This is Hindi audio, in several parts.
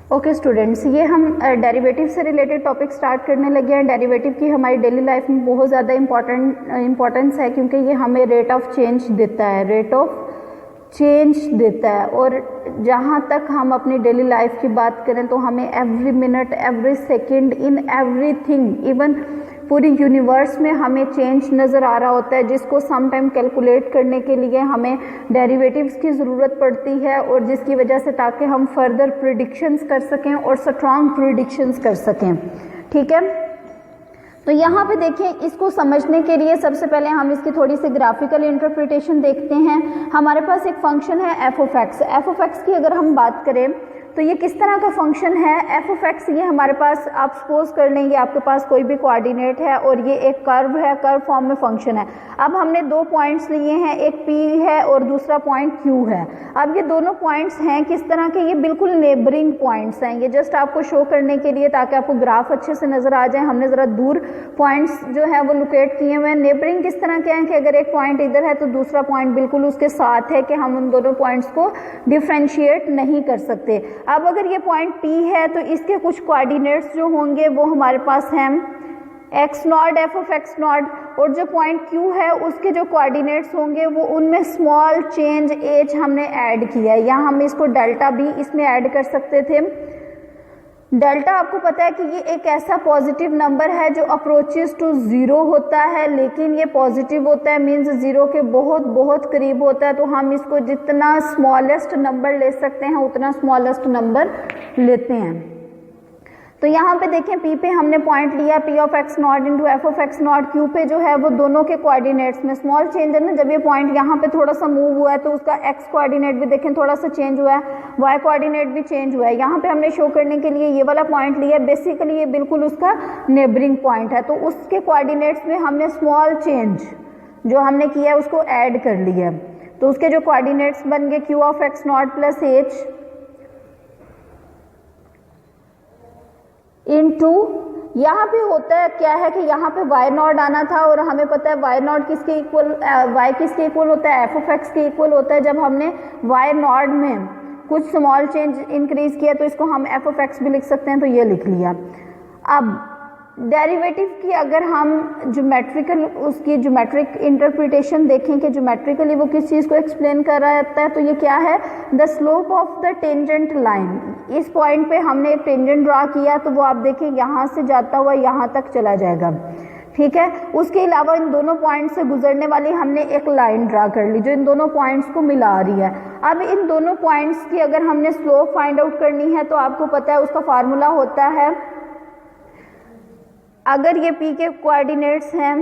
ओके स्टूडेंट्स, ये हम डेरिवेटिव से रिलेटेड टॉपिक स्टार्ट करने लगे हैं। डेरिवेटिव की हमारी डेली लाइफ में बहुत ज़्यादा इम्पोर्टेंस है, क्योंकि ये हमें रेट ऑफ चेंज देता है। और जहाँ तक हम अपनी डेली लाइफ की बात करें तो हमें every minute, every second, in everything, even पूरी यूनिवर्स में हमें चेंज नज़र आ रहा होता है, जिसको सम टाइम कैलकुलेट करने के लिए हमें डेरिवेटिव्स की ज़रूरत पड़ती है, और जिसकी वजह से ताकि हम फर्दर प्रिडिक्शंस कर सकें और स्ट्रॉन्ग प्रिडिक्शंस कर सकें। ठीक है, तो यहाँ पे देखिए, इसको समझने के लिए सबसे पहले हम इसकी थोड़ी सी ग्राफिकल इंटरप्रिटेशन देखते हैं। हमारे पास एक फंक्शन है F of x. F of x की अगर हम बात करें तो ये किस तरह का फंक्शन है। एफ ऑफ एक्स, ये हमारे पास, आप सपोज कर लेंगे आपके पास कोई भी कोऑर्डिनेट है और ये एक कर्व है, कर्व फॉर्म में फंक्शन है। अब हमने दो पॉइंट्स लिए हैं, एक पी है और दूसरा पॉइंट क्यू है। अब ये दोनों पॉइंट्स हैं किस तरह के, ये बिल्कुल नेबरिंग पॉइंट्स हैं। ये जस्ट आपको शो करने के लिए, ताकि आपको ग्राफ अच्छे से नजर आ जाए, हमने ज़रा दूर पॉइंट्स जो है वो लोकेट किए हुए हैं। नेबरिंग किस तरह के हैं कि अगर एक पॉइंट इधर है तो दूसरा पॉइंट बिल्कुल उसके साथ है, कि हम उन दोनों पॉइंट्स को डिफ्रेंशिएट नहीं कर सकते। अब अगर ये पॉइंट P है तो इसके कुछ कोऑर्डिनेट्स जो होंगे वो हमारे पास हैं x not, F of x not, और जो पॉइंट Q है उसके जो कोऑर्डिनेट्स होंगे वो उनमें स्मॉल चेंज h हमने ऐड किया है, या हम इसको डेल्टा भी इसमें ऐड कर सकते थे। डेल्टा आपको पता है कि ये एक ऐसा पॉजिटिव नंबर है जो अप्रोचेस टू जीरो होता है, लेकिन ये पॉजिटिव होता है, मींस जीरो के बहुत बहुत करीब होता है। तो हम इसको जितना स्मॉलेस्ट नंबर ले सकते हैं उतना स्मॉलेस्ट नंबर लेते हैं। तो यहाँ पे देखें, P पे हमने पॉइंट लिया, P of x not into F of x not. Q पे जो है वो दोनों के कोऑर्डिनेट्स में स्मॉल चेंज है ना। जब ये पॉइंट यहाँ पे थोड़ा सा मूव हुआ है तो उसका x कोऑर्डिनेट भी देखें थोड़ा सा चेंज हुआ है, y कोऑर्डिनेट भी चेंज हुआ है। यहाँ पे हमने शो करने के लिए ये वाला पॉइंट लिया, बेसिकली ये बिल्कुल उसका नेबरिंग पॉइंट है, तो उसके कोऑर्डिनेट्स में हमने स्मॉल चेंज जो हमने किया है उसको ऐड कर लिया। तो उसके जो कोऑर्डिनेट्स बन गए Q of x naught plus h into, यहाँ पे होता है क्या है कि यहाँ पे y नॉट आना था, और हमें पता है y नॉट किसके इक्वल, y किसके इक्वल होता है, एफ ऑफ एक्स के इक्वल होता है। जब हमने y नॉट में कुछ स्मॉल चेंज इंक्रीज किया तो इसको हम एफ ऑफ एक्स भी लिख सकते हैं, तो ये लिख लिया। अब डेरिवेटिव की अगर हम ज्योमेट्रिकल, उसकी ज्योमेट्रिक इंटरप्रिटेशन देखें कि ज्योमेट्रिकली वो किस चीज़ को एक्सप्लेन कर रहा है, तो ये क्या है, the slope of the tangent line. इस पॉइंट पे हमने एक टेंजेंट ड्रा किया तो वो आप देखें यहाँ से जाता हुआ यहाँ तक चला जाएगा। ठीक है, उसके अलावा इन दोनों पॉइंट से गुजरने वाली हमने एक लाइन ड्रा कर ली जो इन दोनों पॉइंट्स को मिला रही है। अब इन दोनों पॉइंट्स की अगर हमने स्लोप फाइंड आउट करनी है तो आपको पता है उसका फार्मूला होता है, अगर ये P के कोऑर्डिनेट्स हैं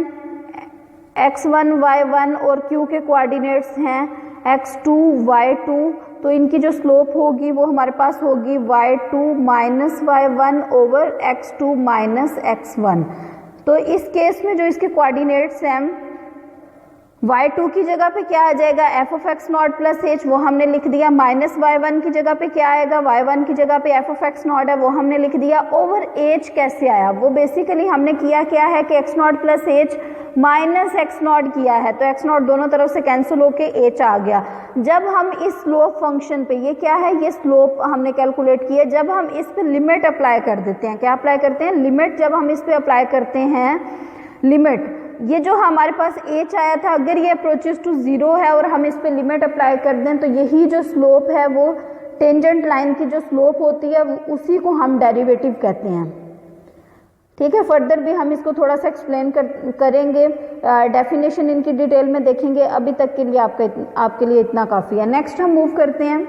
x1 y1 और Q के कोऑर्डिनेट्स हैं x2 y2, तो इनकी जो स्लोप होगी वो हमारे पास होगी y2 minus y1 over x2 minus x1। तो इस केस में जो इसके कोऑर्डिनेट्स हैं, y2 की जगह पे क्या आ जाएगा, F of x naught plus h, वो हमने लिख दिया। माइनस y1 की जगह पे क्या आएगा, y1 की जगह पे एफ ऑफ एक्स नॉट है, वो हमने लिख दिया। ओवर h कैसे आया, वो बेसिकली हमने किया क्या है कि x not plus h minus x not किया है, तो एक्स नॉट दोनों तरफ से कैंसिल होके h आ गया। जब हम इस स्लोप फंक्शन पे, ये क्या है, ये स्लोप हमने कैलकुलेट किया, जब हम इस पे लिमिट अप्लाई कर देते हैं, क्या अप्लाई करते हैं, लिमिट, जब हम इस पे अप्लाई करते हैं लिमिट, ये जो हमारे पास h आया था, अगर ये अप्रोचेस टू जीरो है और हम इस पे लिमिट अप्लाई कर दें तो यही जो स्लोप है वो टेंजेंट लाइन की जो स्लोप होती है उसी को हम डेरिवेटिव कहते हैं। ठीक है, फर्दर भी हम इसको थोड़ा सा एक्सप्लेन करेंगे, डेफिनेशन इनकी डिटेल में देखेंगे। अभी तक के लिए आपके लिए इतना काफ़ी है। नेक्स्ट हम मूव करते हैं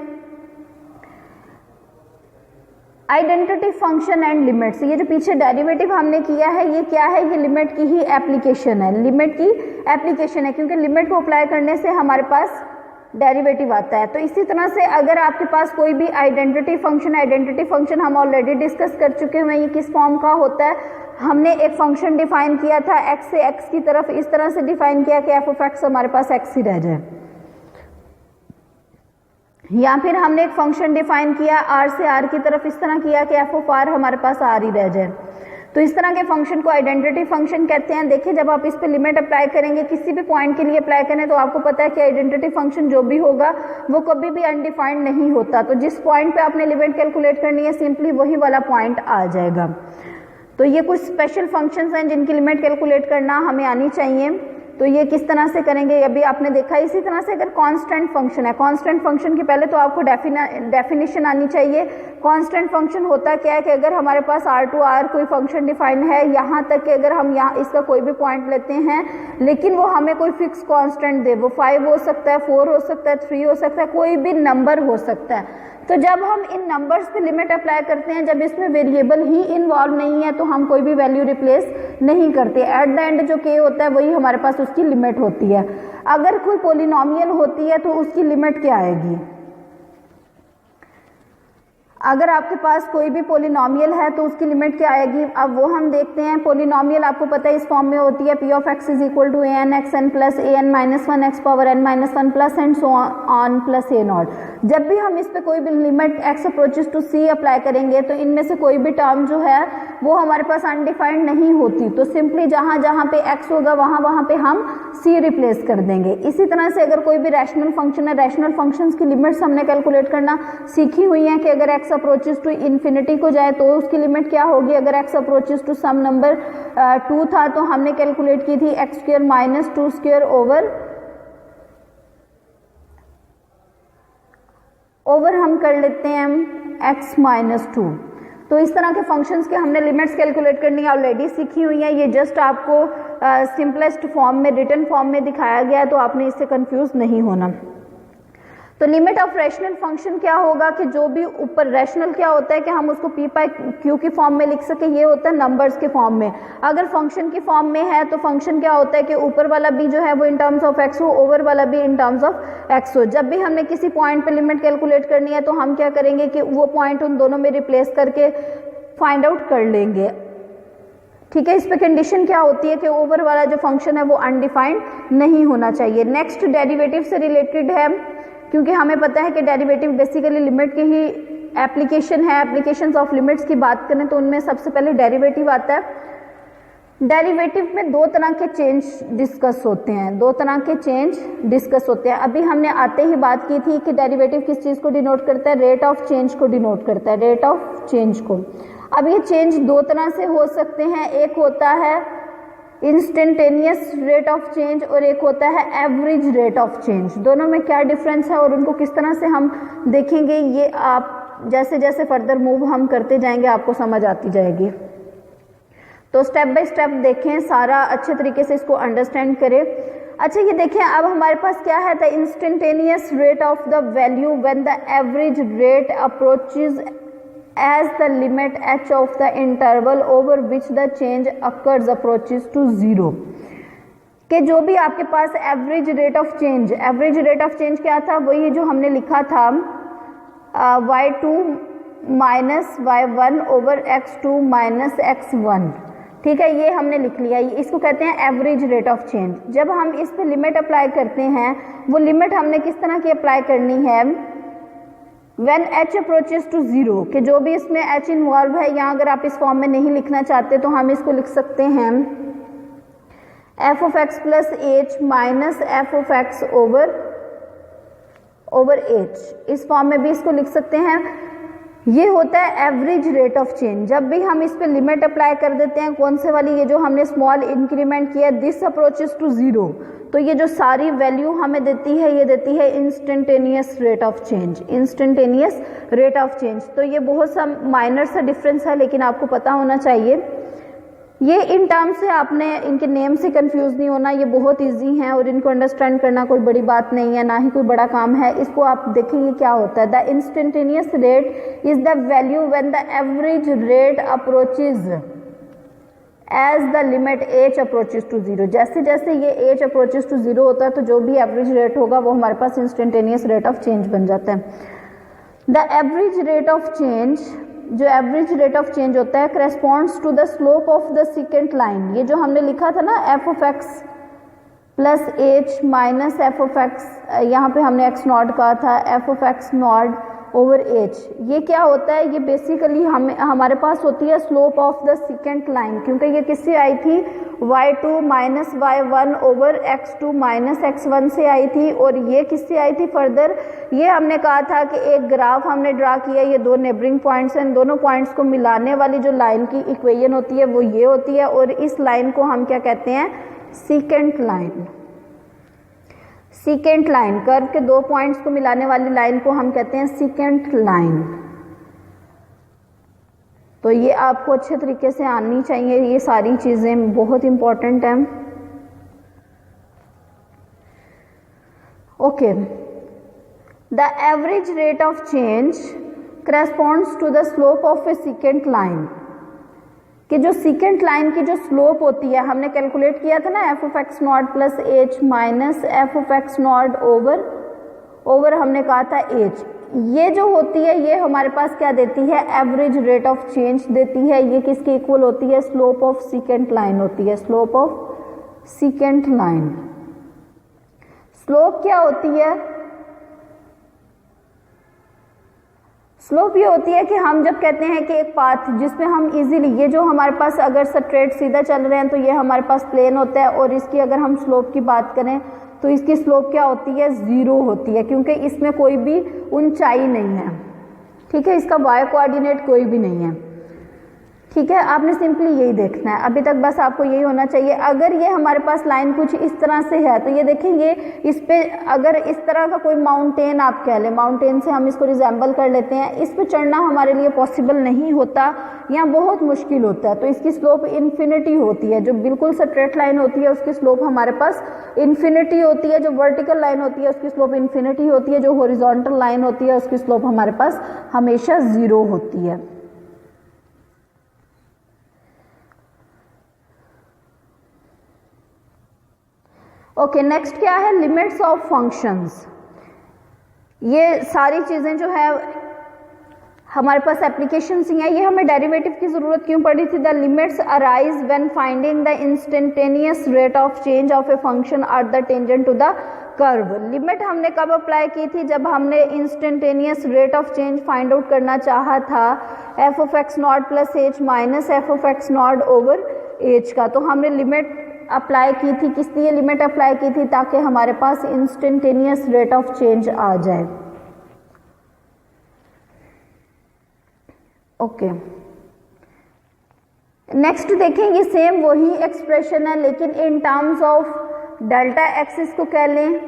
आइडेंटिटी फंक्शन एंड लिमिट्स। ये जो पीछे डेरिवेटिव हमने किया है ये क्या है, ये लिमिट की ही एप्लीकेशन है, लिमिट की एप्लीकेशन है, क्योंकि लिमिट को अप्लाई करने से हमारे पास डेरिवेटिव आता है। तो इसी तरह से अगर आपके पास कोई भी आइडेंटिटी फंक्शन हम ऑलरेडी डिस्कस कर चुके हुए हैं, ये किस फॉर्म का होता है, हमने एक फंक्शन डिफाइन किया था x से x की तरफ इस तरह से डिफाइन किया कि एफ ऑफ एक्स हमारे पास x ही रह जाए, या फिर हमने एक फंक्शन डिफाइन किया r से r की तरफ इस तरह किया कि एफ ऑफ r हमारे पास r ही रह जाए। तो इस तरह के फंक्शन को आइडेंटिटी फंक्शन कहते हैं। देखिए जब आप इस पे लिमिट अप्लाई करेंगे, किसी भी पॉइंट के लिए अप्लाई करें, तो आपको पता है कि आइडेंटिटी फंक्शन जो भी होगा वो कभी भी अनडिफाइंड नहीं होता। तो जिस पॉइंट पे आपने लिमिट कैलकुलेट करनी है सिंपली वही वाला पॉइंट आ जाएगा। तो ये कुछ स्पेशल फंक्शंस हैं जिनकी लिमिट कैलकुलेट करना हमें आनी चाहिए। तो ये किस तरह से करेंगे अभी आपने देखा। इसी तरह से अगर कांस्टेंट फंक्शन है, कांस्टेंट फंक्शन की पहले तो आपको डेफिनेशन आनी चाहिए। कांस्टेंट फंक्शन होता क्या है कि अगर हमारे पास R कोई फंक्शन डिफाइन है, यहाँ तक कि अगर हम यहाँ इसका कोई भी पॉइंट लेते हैं लेकिन वो हमें कोई फिक्स कांस्टेंट दे, वो 5 हो सकता है, 4 हो सकता है, 3 हो सकता है, कोई भी नंबर हो सकता है। तो जब हम इन नंबर्स पे लिमिट अप्लाई करते हैं, जब इसमें वेरिएबल ही इन्वॉल्व नहीं है, तो हम कोई भी वैल्यू रिप्लेस नहीं करते। एट द एंड जो k होता है वही हमारे पास उसकी लिमिट होती है। अगर कोई पॉलिनोमियल होती है तो उसकी लिमिट क्या आएगी। अगर आपके पास कोई भी पॉलिनोमियल है तो उसकी लिमिट क्या आएगी, अब वो हम देखते हैं। पॉलिनोमियल आपको पता है इस फॉर्म में होती है p of x is equal to an x n plus an minus 1 x power n minus 1 plus and so on plus a naught। जब भी हम इस पे कोई भी limit x approaches to c apply करेंगे तो इनमें से कोई भी टर्म जो है वो हमारे पास अनडिफाइंड नहीं होती। तो सिंपली जहां जहां पे x होगा वहां वहां पे हम c रिप्लेस कर देंगे। इसी तरह से अगर कोई भी रैशनल फंक्शन है, रैशनल फंक्शंस की लिमिट्स हमने कैलकुलेट करना सीखी हुई हैं कि अगर x अप्रोचेस टू इन्फिनिटी को जाए तो उसकी लिमिट क्या होगी। अगर x approaches to some number 2 था तो हमने कैलकुलेट की थी x square minus 2 square over हम कर लेते हैं x माइनस 2। तो इस तरह के फंक्शंस के हमने लिमिट्स कैलकुलेट करनी ऑलरेडी सीखी हुई है। ये जस्ट आपको सिंपलेस्ट फॉर्म में, रिटन फॉर्म में दिखाया गया है, तो आपने इससे कंफ्यूज नहीं होना। तो लिमिट ऑफ रैशनल फंक्शन क्या होगा कि जो भी ऊपर रैशनल क्या होता है कि हम उसको p बाय q की फॉर्म में लिख सके, ये होता है नंबर्स के फॉर्म में। अगर फंक्शन की फॉर्म में है तो फंक्शन क्या होता है कि ऊपर वाला भी जो है वो इन टर्म्स ऑफ x हो, ओवर वाला भी इन टर्म्स ऑफ x हो। जब भी हमने किसी पॉइंट पे लिमिट कैलकुलेट करनी है तो हम क्या करेंगे कि वो पॉइंट उन दोनों में रिप्लेस करके फाइंड आउट कर लेंगे। ठीक है, इस पे कंडीशन क्या होती है कि ओवर वाला जो फंक्शन है वो अनडिफाइंड नहीं होना चाहिए। नेक्स्ट डेरिवेटिव से रिलेटेड है, क्योंकि हमें पता है कि डेरिवेटिव बेसिकली लिमिट की ही एप्लीकेशन है। एप्लीकेशंस ऑफ लिमिट्स की बात करें तो उनमें सबसे पहले डेरिवेटिव आता है। डेरिवेटिव में दो तरह के चेंज डिस्कस होते हैं, दो तरह के चेंज डिस्कस होते हैं। अभी हमने आते ही बात की थी कि डेरिवेटिव किस चीज़ को डिनोट करता है, रेट ऑफ चेंज को डिनोट करता है, रेट ऑफ चेंज को। अब ये चेंज दो तरह से हो सकते हैं, एक होता है इंस्टेंटेनियस रेट ऑफ चेंज और एक होता है एवरेज रेट ऑफ चेंज। दोनों में क्या डिफरेंस है और उनको किस तरह से हम देखेंगे, ये आप जैसे जैसे फर्दर मूव हम करते जाएंगे आपको समझ आती जाएगी। तो स्टेप बाय स्टेप देखें, सारा अच्छे तरीके से इसको अंडरस्टैंड करें। अच्छा ये देखें, अब हमारे पास क्या है, the instantaneous rate of the value when the average rate approaches as the limit h of the interval over which the change occurs approaches to 0। कि जो भी आपके पास average rate of change, average rate of change क्या था, वही जो हमने लिखा था y2 minus y1 over x2 minus x1। ठीक है, ये हमने लिख लिया, इसको कहते हैं एवरेज रेट ऑफ चेंज। जब हम इस पे लिमिट अप्लाई करते हैं, वो लिमिट हमने किस तरह की अप्लाई करनी है, When h approaches to 0, कि जो भी इसमें h इन्वॉल्व है, यहाँ अगर आप इस फॉर्म में नहीं लिखना चाहते तो हम इसको लिख सकते हैं f of x plus h minus f of x over h। इस फॉर्म में भी इसको लिख सकते हैं। ये होता है एवरेज रेट ऑफ चेंज। जब भी हम इस पे लिमिट अप्लाई कर देते हैं, कौन से वाली, ये जो हमने स्मॉल इंक्रीमेंट किया, दिस अप्रोचेस टू 0, तो ये जो सारी वैल्यू हमें देती है, ये देती है instantaneous rate of change, instantaneous rate of change. तो ये बहुत सा माइनर सा डिफरेंस है, लेकिन आपको पता होना चाहिए। ये इन टर्म्स से आपने इनके नेम से कंफ्यूज नहीं होना, ये बहुत इजी हैं और इनको अंडरस्टैंड करना कोई बड़ी बात नहीं है, ना ही कोई बड़ा काम है। इसको आप देखेंगे क्या होता है। The instantaneous rate is the value when the average rate approaches as the limit h approaches to 0। जैसे जैसे ये h अप्रोचेज टू 0 होता है तो जो भी एवरेज रेट होगा वो हमारे पास इंस्टेंटेनियस रेट ऑफ चेंज बन जाता है। The average rate of change, जो एवरेज रेट ऑफ चेंज होता है, corresponds to the slope of the second line. ये जो हमने लिखा था ना f of x plus h minus f of x, यहाँ पे हमने x नॉट कहा था, f of x naught over h. ये क्या होता है, ये बेसिकली हमारे पास होती है slope of the second line, क्योंकि ये किससे आई थी, y2 minus y1 over x2 minus x1 से आई थी। और ये किससे आई थी फर्दर, ये हमने कहा था कि एक ग्राफ हमने ड्रा किया, ये दो नेबरिंग पॉइंट्स हैं, इन दोनों पॉइंट्स को मिलाने वाली जो लाइन की इक्वेशन होती है वो ये होती है, और इस लाइन को हम क्या कहते हैं, second line. Second line, curve के दो पॉइंट्स को मिलाने वाली लाइन को हम कहते हैं सेकेंड लाइन। तो ये आपको अच्छे तरीके से आनी चाहिए, ये सारी चीजें बहुत इंपॉर्टेंट हैं। Okay, the average rate of change corresponds to the slope of a second line, कि जो सेकेंड लाइन की जो स्लोप होती है, हमने कैलकुलेट किया था ना F of x naught plus h minus f of x naught over हमने कहा था एच। ये जो होती है ये हमारे पास क्या देती है, एवरेज रेट ऑफ चेंज देती है। ये किसके इक्वल होती है, स्लोप ऑफ सेकेंड लाइन होती है, slope of second line. Slope क्या होती है, स्लोप ये होती है कि हम जब कहते हैं कि एक पाथ जिसमें हम इजीली, ये जो हमारे पास अगर स्ट्रेट सीधा चल रहे हैं तो ये हमारे पास प्लेन होता है, और इसकी अगर हम स्लोप की बात करें तो इसकी स्लोप क्या होती है, जीरो होती है, क्योंकि इसमें कोई भी ऊंचाई नहीं है। ठीक है, इसका वाई कोऑर्डिनेट कोई भी नहीं है। ठीक है, आपने सिंपली यही देखना है, अभी तक बस आपको यही होना चाहिए। अगर ये हमारे पास लाइन कुछ इस तरह से है तो ये देखें, ये इस पे अगर इस तरह का कोई माउंटेन आप कह लें, माउंटेन से हम इसको रिजेंबल कर लेते हैं, इस पे चढ़ना हमारे लिए पॉसिबल नहीं होता या बहुत मुश्किल होता है, तो इसकी स्लोप इन्फिनिटी होती है। जो बिल्कुल स्ट्रेट लाइन होती है उसकी स्लोप हमारे पास इन्फिनिटी होती है, जो वर्टिकल लाइन होती है उसकी स्लोप इन्फिनिटी होती है, जो हॉरिजॉन्टल लाइन होती है उसकी स्लोप हमारे पास हमेशा जीरो होती है। ओके, नेक्स्ट क्या है, लिमिट्स ऑफ फंक्शंस। ये सारी चीजें जो है हमारे पास एप्लीकेशंस ही हैं। ये हमें डेरिवेटिव की जरूरत क्यों पड़ी थी, the limits arise when finding the instantaneous rate of change of a function at the tangent to the curve. Limit हमने कब अप्लाई की थी, जब हमने instantaneous rate of change find out करना चाहा था f of x naught plus h minus f of x naught over h का। तो हमने लिमिट अप्लाई की थी, किस लिए लिमिट अप्लाई की थी, ताकि हमारे पास इंस्टेंटेनियस रेट ऑफ चेंज आ जाए। ओके, नेक्स्ट देखें, ये सेम वही एक्सप्रेशन है लेकिन in terms of delta axis को कह लें।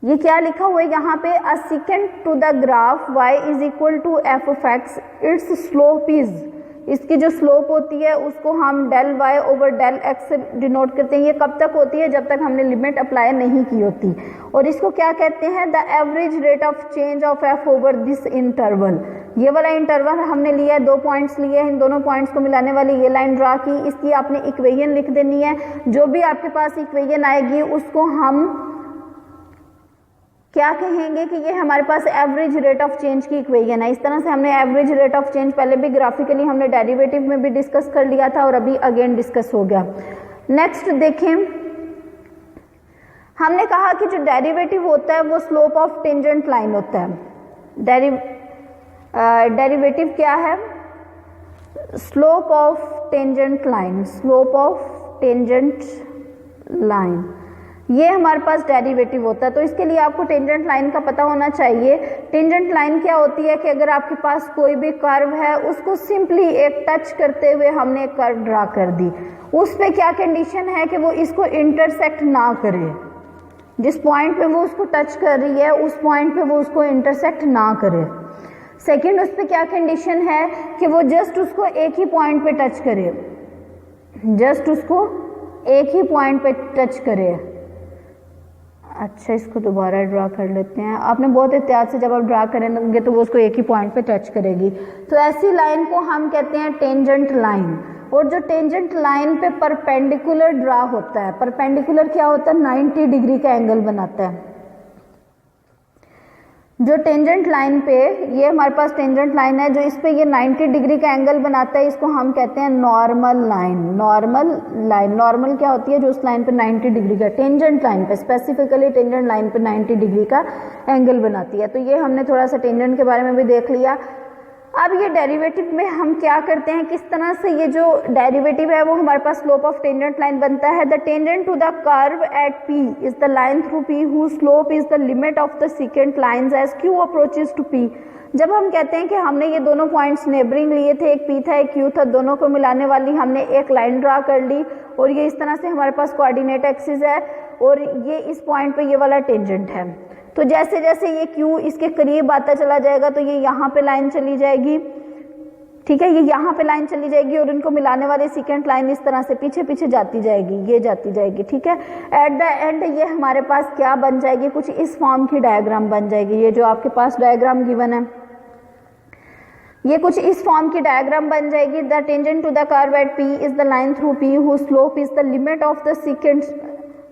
ये क्या लिखा हुआ है यहाँ पे, a second to the graph y is equal to f of x, its slope is, इसकी जो स्लोप होती है उसको हम del y over del x से डिनोट करते हैं। ये कब तक होती है, जब तक हमने लिमिट अप्लाई नहीं की होती। और इसको क्या कहते हैं, the average rate of change of f over this interval. ये वाला इंटरवल हमने लिया है, दो पॉइंट्स लिए हैं, इन दोनों पॉइंट्स को मिलाने वाली ये लाइन ड्रा की, इसकी आपने इक्वेशन लिख देनी है। जो भी आपके पास इक्वेशन आएगी उसको हम क्या कहेंगे कि ये हमारे पास एवरेज रेट ऑफ चेंज की इक्वेशन है। इस तरह से हमने एवरेज रेट ऑफ चेंज पहले भी ग्राफिकली हमने डेरिवेटिव में भी डिस्कस कर लिया था और अभी अगेन डिस्कस हो गया। नेक्स्ट देखें, हमने कहा कि जो डेरिवेटिव होता है वो स्लोप ऑफ टेंजेंट लाइन होता है। डेरिवेटिव क्या है, slope of tangent line, slope of tangent line, ये हमारे पास डेरिवेटिव होता है। तो इसके लिए आपको टेंजेंट लाइन का पता होना चाहिए। टेंजेंट लाइन क्या होती है कि अगर आपके पास कोई भी कर्व है उसको सिंपली एक टच करते हुए हमने एक कर्व ड्रा कर दी, उस पे क्या कंडीशन है कि वो इसको इंटरसेक्ट ना करे, जिस पॉइंट पे वो उसको टच कर रही है उस पॉइंट पे वो उसको इंटरसेक्ट ना करे। सेकेंड, उस पे क्या कंडीशन है कि वो जस्ट उसको एक ही पॉइंट पे टच करे, जस्ट उसको एक ही पॉइंट पे टच करे। अच्छा, इसको दोबारा ड्रा कर लेते हैं। आपने बहुत एहतियात से जब आप ड्रा करेंगे तो वो उसको एक ही पॉइंट पे टच करेगी, तो ऐसी लाइन को हम कहते हैं टेंजेंट लाइन। और जो टेंजेंट लाइन पे परपेंडिकुलर ड्रा होता है, परपेंडिकुलर क्या होता है, 90 डिग्री का एंगल बनाता है। जो टेंजेंट लाइन पे, ये हमारे पास टेंजेंट लाइन है, जो इस पे ये 90 डिग्री का एंगल बनाता है, इसको हम कहते हैं normal line. Normal line, normal क्या होती है? जो उस लाइन पे 90 डिग्री का, टेंजेंट लाइन पे स्पेसिफिकली टेंजेंट लाइन पे 90 डिग्री का एंगल बनाती है। तो ये हमने थोड़ा सा टेंजेंट के बारे में भी देख लिया। अब ये डेरिवेटिव में हम क्या करते हैं, किस तरह से ये जो डेरिवेटिव है वो हमारे पास स्लोप ऑफ टेंजेंट लाइन बनता है। The tangent to the curve at P is the line through P whose slope is the limit of the secant lines as Q approaches to P। जब हम कहते हैं कि हमने ये दोनों पॉइंट्स नेबरिंग लिए थे, एक P था एक Q था, दोनों को मिलाने वाली हमने एक लाइन ड्रा कर ली और ये इस तरह से हमारे पास कोऑर्डिनेट एक्सिस है और ये इस पॉइंट पे ये वाला टेंजेंट है। तो जैसे जैसे ये Q इसके करीब आता चला जाएगा तो ये यहाँ पे लाइन चली जाएगी, ठीक है, ये यहाँ पे लाइन चली जाएगी और इनको मिलाने वाली सीकेंट लाइन इस तरह से पीछे पीछे जाती जाएगी, ये जाती जाएगी, ठीक है। एट द एंड ये हमारे पास क्या बन जाएगी, कुछ इस फॉर्म की डायग्राम बन जाएगी। ये जो आपके पास डायग्राम गिवन है, ये कुछ इस फॉर्म की डायग्राम बन जाएगी। The tangent to the curve at P is the line through P whose slope is the limit of the secant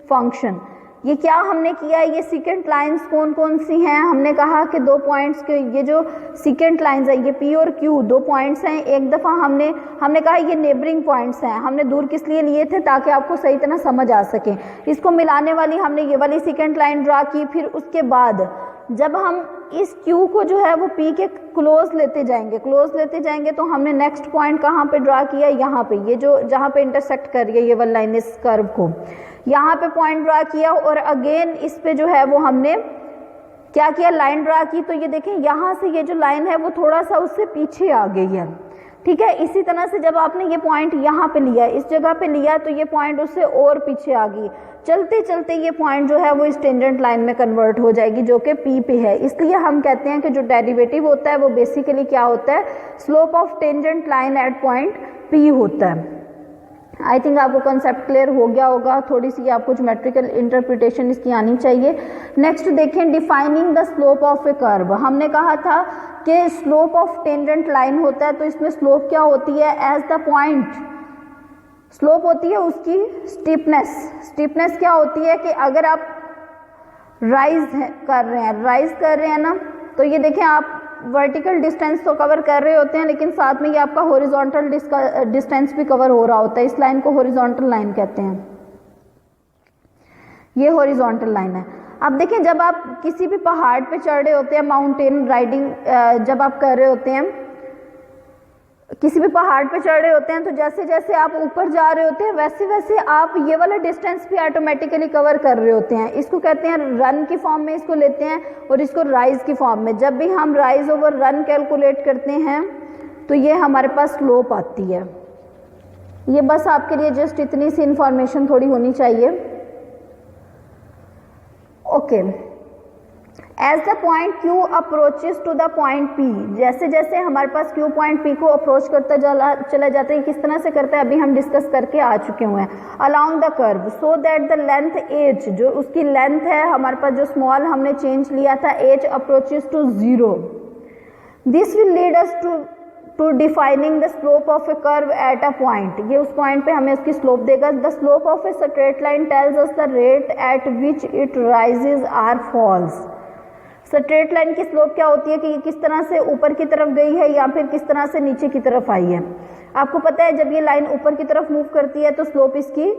function। ये क्या हमने किया है, ये सीकेंट लाइंस कौन कौन सी हैं? हमने कहा कि दो पॉइंट्स के, ये जो सीकेंट लाइंस है ये P और Q दो पॉइंट्स हैं। एक दफ़ा हमने कहा ये नेबरिंग पॉइंट्स हैं, हमने दूर किस लिए लिए थे, ताकि आपको सही तरह समझ आ सके। इसको मिलाने वाली हमने ये वाली सीकेंट लाइन ड्रा की। फिर उसके बाद जब हम इस Q को जो है वो P के क्लोज लेते जाएंगे तो हमने नेक्स्ट पॉइंट कहाँ पे ड्रा किया, यहाँ पे, ये जो जहाँ पे इंटरसेक्ट कर रही है ये वाली लाइन इस कर्व को, यहाँ पे पॉइंट ड्रा किया और अगेन इस पे जो है वो हमने क्या किया, लाइन ड्रा की। तो ये देखें यहाँ से ये जो लाइन है वो थोड़ा सा उससे पीछे आ गई है, ठीक है। इसी तरह से जब आपने ये पॉइंट यहाँ पे लिया, इस जगह पे लिया, तो ये पॉइंट उससे और पीछे आ गई। चलते चलते ये पॉइंट जो है वो इस टेंजेंट लाइन में कन्वर्ट हो जाएगी जो कि P पे है। इसलिए हम कहते हैं कि जो डेरिवेटिव होता है वो बेसिकली क्या होता है, slope of tangent line at point P होता है। आई थिंक आपको कॉन्सेप्ट क्लियर हो गया होगा। थोड़ी सी आपको ज्योमेट्रिकल इंटरप्रिटेशन इसकी आनी चाहिए। नेक्स्ट देखें, defining the slope of a curve. हमने कहा था कि स्लोप ऑफ टेंजेंट लाइन होता है, तो इसमें स्लोप क्या होती है, एज द पॉइंट स्लोप होती है उसकी स्टीपनेस। स्टीपनेस क्या होती है कि अगर आप राइज कर रहे हैं ना, तो ये देखें आप वर्टिकल डिस्टेंस तो कवर कर रहे होते हैं, लेकिन साथ में ये आपका हॉरिजॉन्टल डिस्टेंस भी कवर हो रहा होता है। इस लाइन को हॉरिजॉन्टल लाइन कहते हैं, ये हॉरिजॉन्टल लाइन है। अब देखें, जब आप किसी भी पहाड़ पे चढ़ रहे होते हैं, माउंटेन राइडिंग जब आप कर रहे होते हैं, किसी भी पहाड़ पे चढ़ रहे होते हैं, तो जैसे जैसे आप ऊपर जा रहे होते हैं वैसे वैसे आप ये वाला डिस्टेंस भी ऑटोमेटिकली कवर कर रहे होते हैं। इसको कहते हैं रन की फॉर्म में इसको लेते हैं और इसको राइज की फॉर्म में। जब भी हम राइज ओवर रन कैलकुलेट करते हैं तो ये हमारे पास स्लोप आती है। ये बस आपके लिए जस्ट इतनी सी इंफॉर्मेशन थोड़ी होनी चाहिए। Okay, as the point Q approaches to the point P, जैसे जैसे हमारे पास Q पॉइंट P को अप्रोच करता चला जाता है, किस तरह से करता है अभी हम डिस्कस करके आ चुके हुए हैं। Along the curve so that the length h, जो उसकी लेंथ है हमारे पास, जो स्मॉल हमने चेंज लिया था, h approaches to 0। This will lead us to defining the slope of a curve at a point. ये उस पॉइंट पे हमें उसकी स्लोप देगा। The slope of a straight line tells us the rate at which it rises or falls. Straight line की स्लोप क्या होती है कि ये किस तरह से ऊपर की तरफ गई है या फिर किस तरह से नीचे की तरफ आई है। आपको पता है जब ये लाइन ऊपर की तरफ मूव करती है तो स्लोप इसकी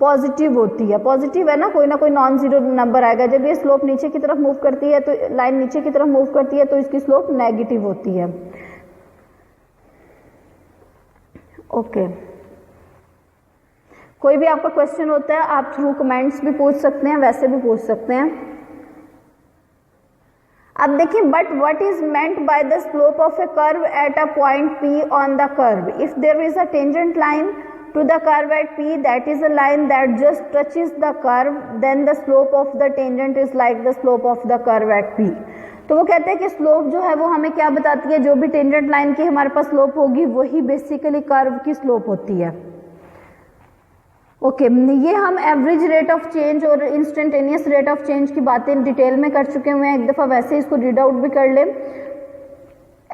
पॉजिटिव होती है। पॉजिटिव है ना कोई नॉन जीरो नंबर आएगा। जब ये स्लोप नीचे की तरफ मूव करती है, तो लाइन नीचे की तरफ मूव करती है, तो इसकी स्लोप नेगेटिव होती है। ओके, कोई भी आपका क्वेश्चन होता है आप थ्रू कमेंट्स भी पूछ सकते हैं, वैसे भी पूछ सकते हैं। अब देखिए, but what is meant by the slope of a curve at a point P on the curve. If there is a tangent line to the curve at P that is a line that just touches the curve, then the slope of the tangent is like the slope of the curve at P। तो वो कहते हैं कि स्लोप जो है वो हमें क्या बताती है, जो भी टेंजेंट लाइन की हमारे पास स्लोप होगी वही बेसिकली कर्व की स्लोप होती है। ओके, ये हम एवरेज रेट ऑफ चेंज और इंस्टेंटेनियस रेट ऑफ चेंज की बातें डिटेल में कर चुके हुए हैं। एक दफ़ा वैसे इसको रीड आउट भी कर लें।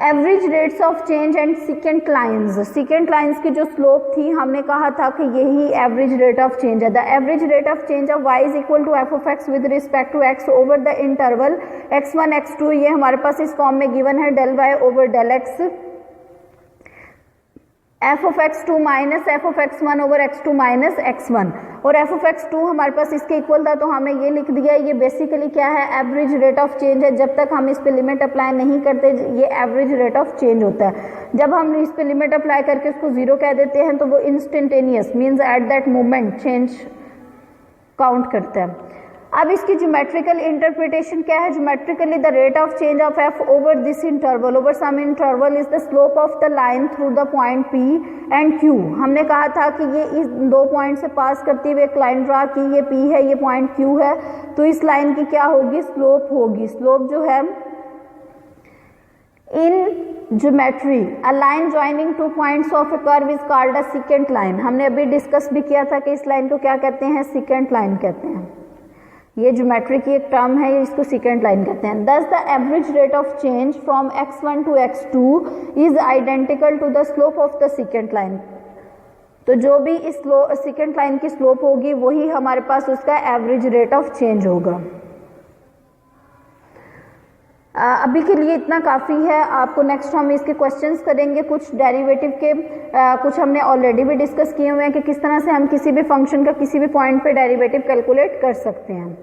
Average rates of change and secant lines, secant lines की जो स्लोप थी हमने कहा था कि यही एवरेज रेट ऑफ चेंज है। The average rate of change of y is equal to f of x with respect to x over the interval x1 x2, ये हमारे पास इस फॉर्म में गिवन है del y over del x, f of x2 minus f of x1 over x2 minus x1, और एफ ऑफ x2 हमारे पास इसके इक्वल था तो हमने ये लिख दिया। ये बेसिकली क्या है, एवरेज रेट ऑफ चेंज है। जब तक हम इस पे लिमिट अप्लाई नहीं करते ये एवरेज रेट ऑफ चेंज होता है। जब हम इस पे लिमिट अप्लाई करके उसको जीरो कह देते हैं तो वो instantaneous means at that moment change count करता है। अब इसकी ज्योमेट्रिकल इंटरप्रिटेशन क्या है, geometrically the rate of change of f over this interval over some interval is the slope of the line through the point p and q. हमने कहा था कि ये इस दो पॉइंट से पास करते हुए एक लाइन ड्रा की, ये पी है ये पॉइंट क्यू है, तो इस लाइन की क्या होगी, स्लोप होगी। स्लोप जो है in geometry a line joining two points of a curve is called a secant line. हमने अभी डिस्कस भी किया था कि इस लाइन को क्या कहते हैं, सीकेंट लाइन कहते हैं। ये ज्योमेट्री की एक टर्म है, इसको सीकेंट लाइन कहते हैं। Thus the average rate of change from x1 to x2 is identical to the slope of the secant line. तो जो भी इस सीकेंट लाइन की स्लोप होगी वही हमारे पास उसका एवरेज रेट ऑफ चेंज होगा। अभी के लिए इतना काफ़ी है। आपको नेक्स्ट हम इसके क्वेश्चंस करेंगे, कुछ डेरिवेटिव के कुछ हमने ऑलरेडी भी डिस्कस किए हुए हैं कि किस तरह से हम किसी भी फंक्शन का किसी भी पॉइंट पे डेरिवेटिव कैलकुलेट कर सकते हैं।